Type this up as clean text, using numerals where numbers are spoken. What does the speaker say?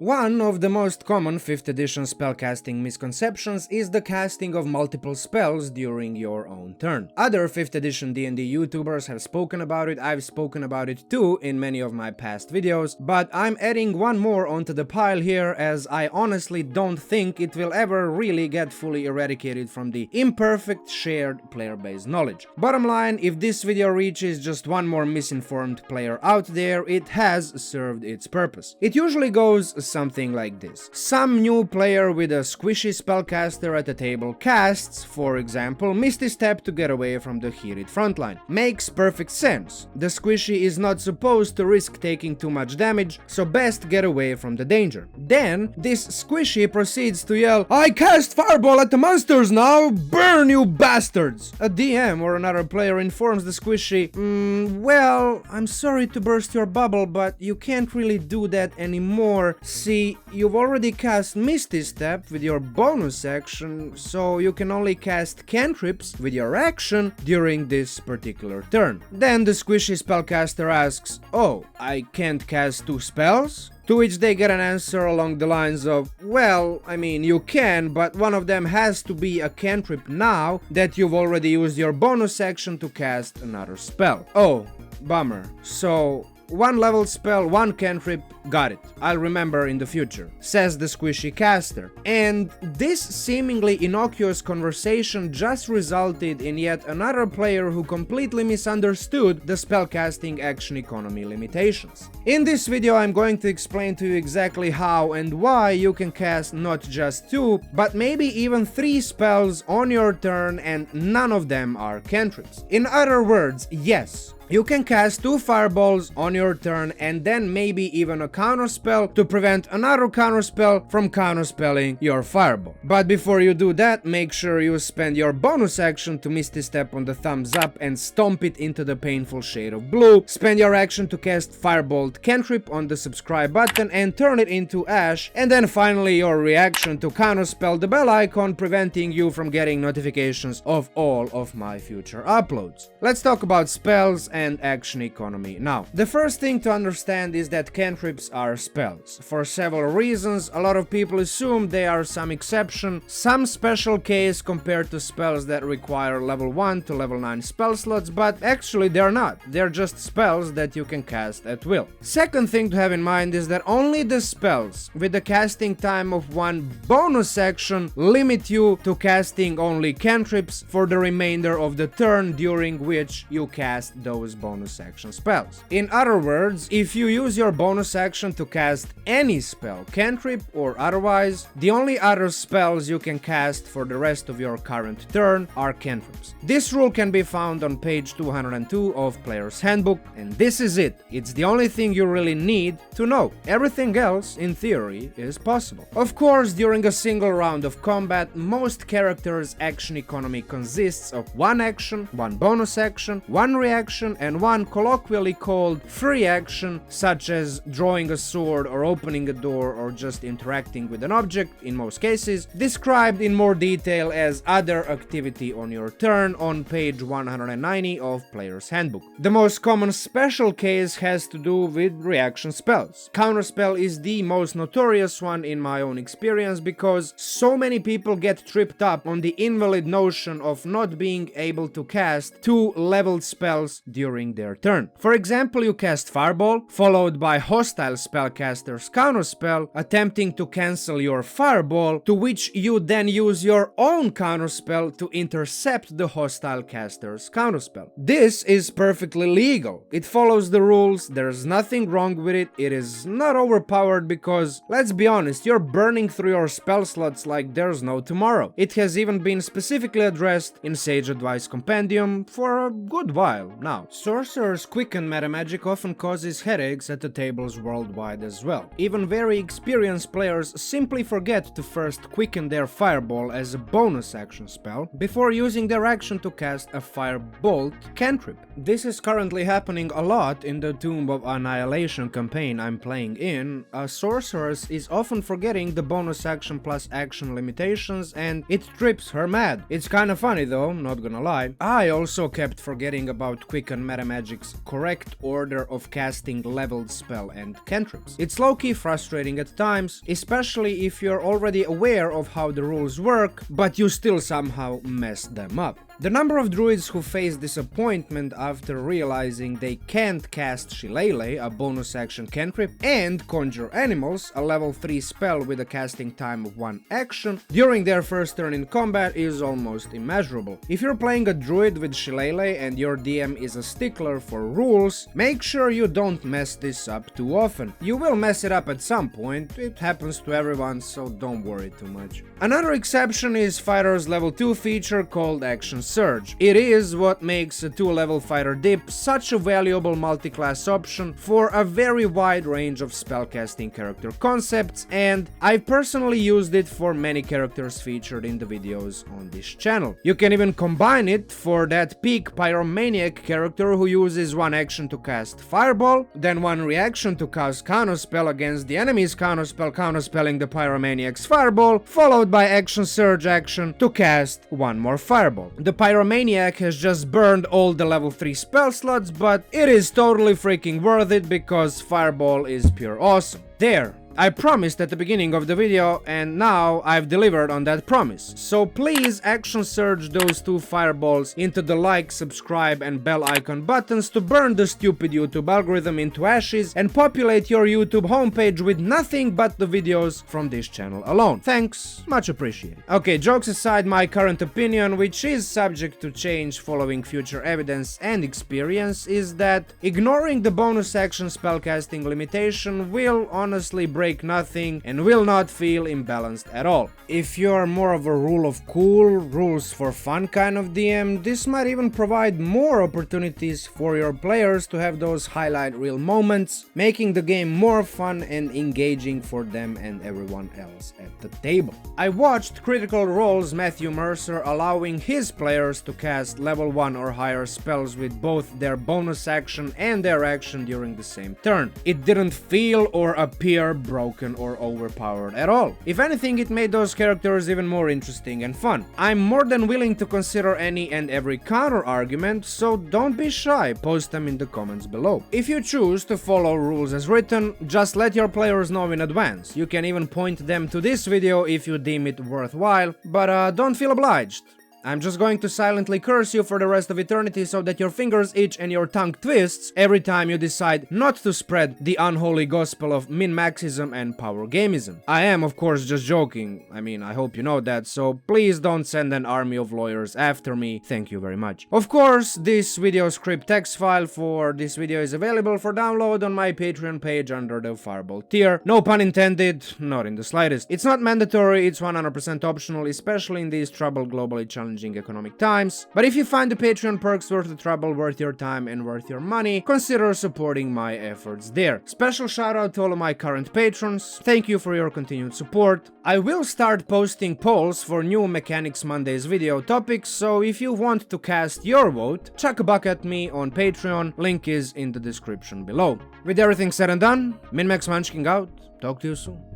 One of the most common 5th edition spellcasting misconceptions is the casting of multiple spells during your own turn. Other 5th edition D&D YouTubers have spoken about it, I've spoken about it too in many of my past videos, but I'm adding one more onto the pile here as I honestly don't think it will ever really get fully eradicated from the imperfect shared player-based knowledge. Bottom line, if this video reaches just one more misinformed player out there, it has served its purpose. It usually goes something like this. Some new player with a squishy spellcaster at the table casts, for example, Misty Step to get away from the heated frontline. Makes perfect sense. The squishy is not supposed to risk taking too much damage, so best get away from the danger. Then, this squishy proceeds to yell, "I cast Fireball at the monsters now! Burn, you bastards!" A DM or another player informs the squishy, well, I'm sorry to burst your bubble, but you can't really do that anymore. See, you've already cast Misty Step with your bonus action, so you can only cast cantrips with your action during this particular turn. Then the squishy spellcaster asks, "Oh, I can't cast 2 spells?" To which they get an answer along the lines of, "Well, I mean, you can, but one of them has to be a cantrip now that you've already used your bonus action to cast another spell." Oh, bummer. So, 1 level spell, 1 cantrip, got it. I'll remember in the future, says the squishy caster. And this seemingly innocuous conversation just resulted in yet another player who completely misunderstood the spellcasting action economy limitations. In this video, I'm going to explain to you exactly how and why you can cast not just 2, but maybe even 3 spells on your turn and none of them are cantrips. In other words, yes, you can cast 2 fireballs on your turn and then maybe even a counterspell to prevent another counterspell from counterspelling your fireball. But before you do that, make sure you spend your bonus action to Misty Step on the thumbs up and stomp it into the painful shade of blue. Spend your action to cast Firebolt cantrip on the subscribe button and turn it into ash. And then finally your reaction to counterspell the bell icon, preventing you from getting notifications of all of my future uploads. Let's talk about spells and action economy now. The first thing to understand is that cantrips are spells. For several reasons, a lot of people assume they are some exception, some special case compared to spells that require level 1 to level 9 spell slots, but actually they're not. They're just spells that you can cast at will. Second thing to have in mind is that only the spells with the casting time of 1 bonus action limit you to casting only cantrips for the remainder of the turn during which you cast those bonus action spells. In other words, if you use your bonus action to cast any spell, cantrip or otherwise, the only other spells you can cast for the rest of your current turn are cantrips. This rule can be found on page 202 of Player's Handbook, and this is it. It's the only thing you really need to know. Everything else, in theory, is possible. Of course, during a single round of combat, most characters' action economy consists of 1 action, 1 bonus action, 1 reaction, and 1 colloquially called free action, such as drawing a sword or opening a door or just interacting with an object, in most cases, described in more detail as other activity on your turn on page 190 of Player's Handbook. The most common special case has to do with reaction spells. Counterspell is the most notorious one in my own experience because so many people get tripped up on the invalid notion of not being able to cast 2 leveled spells during their turn. For example, you cast Fireball, followed by hostile spellcaster's counterspell, attempting to cancel your Fireball, to which you then use your own counterspell to intercept the hostile caster's counterspell. This is perfectly legal. It follows the rules, there's nothing wrong with it, it is not overpowered because, let's be honest, you're burning through your spell slots like there's no tomorrow. It has even been specifically addressed in Sage Advice Compendium for a good while now. Sorcerer's Quicken metamagic often causes headaches at the tables worldwide as well. Even very experienced players simply forget to first quicken their Fireball as a bonus action spell before using their action to cast a Firebolt cantrip. This is currently happening a lot in the Tomb of Annihilation campaign I'm playing in. A sorceress is often forgetting the bonus action plus action limitations and it trips her mad. It's kinda funny though, not gonna lie. I also kept forgetting about Quicken Metamagic's correct order of casting leveled spell and cantrips. It's low-key frustrating at times, especially if you're already aware of how the rules work, but you still somehow mess them up. The number of druids who face disappointment after realizing they can't cast Shillelagh, a bonus action cantrip, and Conjure Animals, a level 3 spell with a casting time of 1 action, during their first turn in combat is almost immeasurable. If you're playing a druid with Shillelagh and your DM is a stickler for rules, make sure you don't mess this up too often. You will mess it up at some point, it happens to everyone, so don't worry too much. Another exception is Fighter's level 2 feature called Action Surge. It is what makes a 2-level fighter dip such a valuable multi-class option for a very wide range of spellcasting character concepts, and I've personally used it for many characters featured in the videos on this channel. You can even combine it for that peak Pyromaniac character who uses 1 action to cast Fireball, then 1 reaction to cast Counterspell against the enemy's Counterspell, counterspelling the Pyromaniac's Fireball, followed by Action Surge action to cast 1 more Fireball. The Pyromaniac has just burned all the level 3 spell slots, but it is totally freaking worth it because Fireball is pure awesome. There! I promised at the beginning of the video, and now I've delivered on that promise. So please action surge those 2 fireballs into the like, subscribe and bell icon buttons to burn the stupid YouTube algorithm into ashes and populate your YouTube homepage with nothing but the videos from this channel alone. Thanks, much appreciated. Okay, jokes aside, my current opinion, which is subject to change following future evidence and experience, is that ignoring the bonus action spellcasting limitation will honestly break nothing and will not feel imbalanced at all. If you're more of a rule of cool, rules for fun kind of DM, this might even provide more opportunities for your players to have those highlight reel moments, making the game more fun and engaging for them and everyone else at the table. I watched Critical Role's Matthew Mercer allowing his players to cast level 1 or higher spells with both their bonus action and their action during the same turn. It didn't feel or appear broken or overpowered at all. If anything, it made those characters even more interesting and fun. I'm more than willing to consider any and every counter argument, so don't be shy, post them in the comments below. If you choose to follow rules as written, just let your players know in advance. You can even point them to this video if you deem it worthwhile, but don't feel obliged. I'm just going to silently curse you for the rest of eternity so that your fingers itch and your tongue twists every time you decide not to spread the unholy gospel of min-maxism and power gamism. I am, of course, just joking. I mean, I hope you know that, so please don't send an army of lawyers after me. Thank you very much. Of course, this video script text file for this video is available for download on my Patreon page under the Fireball tier. No pun intended, not in the slightest. It's not mandatory, it's 100% optional, especially in these troubled, globally challenging economic times, but if you find the Patreon perks worth the trouble, worth your time and worth your money, consider supporting my efforts there. Special shout out to all of my current patrons, thank you for your continued support. I will start posting polls for new Mechanics Mondays video topics, so if you want to cast your vote, chuck a buck at me on Patreon, link is in the description below. With everything said and done, MinMax Munchkin out, talk to you soon.